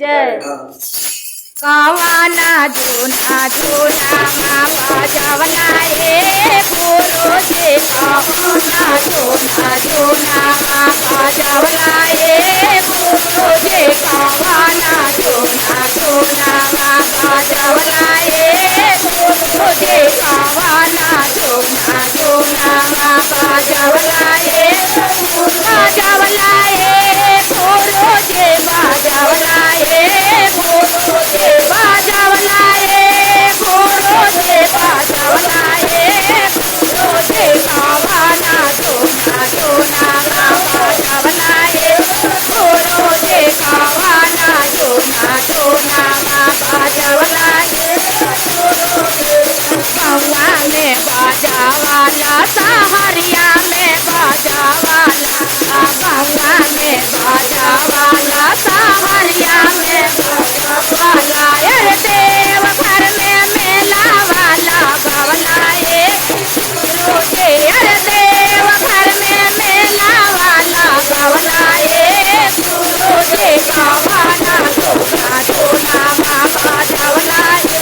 जय कावाना जोना जोना मावा जवलाए बोलो जे कावाना जोना जोना मावा जवलाए बोलो जे कावाना जोना जोना मावा जवलाए बोलो जे कावाना जोना जोना मावा जवलाए बाजवलाए बोलो जे बाजवलाए बोलो जे बाजवलाए बोलो जे बाजवलाए बोलो जे कावाना जोना जोना बाजवलाए बोलो जे कावाना जोना जोना बाजवलाए महुआ में बाजावाला सहरिया में बाजावाला महुआ में बाजावाला सहरिया में बाजावाला अरे देव घर में मेला वाला गवलाए रोजे अरे देव घर में मेला वाला गवलाए रोजे कावाना जोना जोना बाजवलाए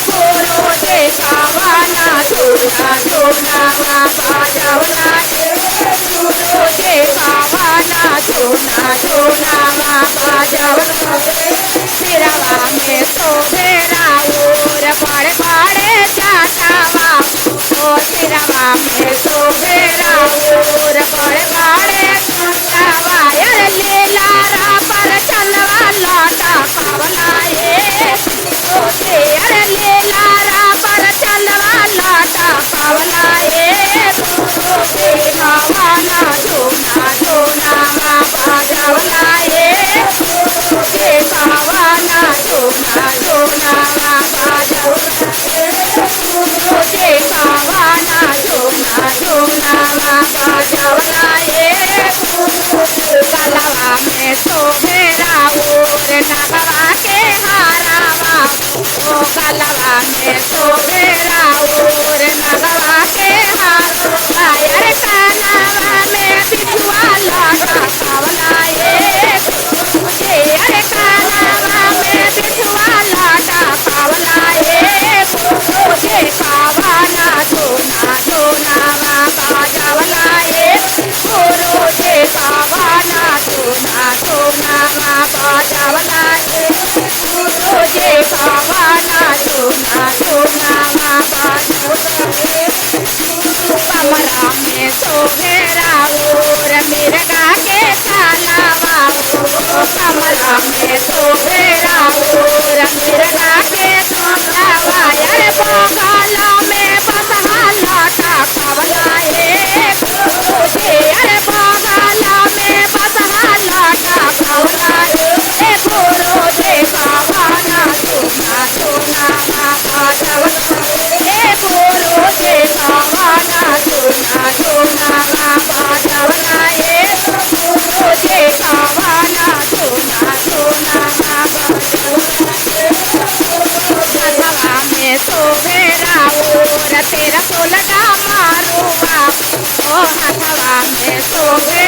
बोलो जे कावाना जोना जोना बाजवलाए बोलो जे कावाना जोना जोना बाजवलाए सिरवा में शोभे राउर बड़े बड़े जाटावा ओ सिरवा में शोभे राउर बड़े बड़े जाटावा अरे लीला रा पर चलवा लौटा पावलाए रोजे अरे लीला रा पर चलवा लौटा पावलाए रोजे कावाना जोना जोना बाजवलाए रोजे कावाना जोना जोना बाजवलाए रोजे कावाना जोना जोना बाजवलाए गलवा में शोभे राउर नगवा के हारावा ओ गलवा में शोभे राउर नगवा के हारावा अरे कानवा में बिछुआ लगा पावलाए मुझे अरे कानवा में बिछुआ लगा पावलाए मुझे कावाना जोना जोना बाजवलाए बोलो जे कावाना जोना जोना बाजवलाए बोलो जे कावाना जोना जोना बाजवलाए कमरा में शोभे राउर मिर्गा के तालावा कमरा में शोभे राउर मिर्गा के तालावा अरे बगला में बसहा लौटा पावलाए बोलो अरे बगला में बसहा लौटा पावलाए बोलो जे कावाना जोना जोना बाजवलाए बोलो जे कावाना जोना जोना बाजवलाए बोलो जे कावाना जोना जोना बाजवलाए गलवा में शोभे राउर तेरा सोलगा मारूवा ओ हथवा में शोभे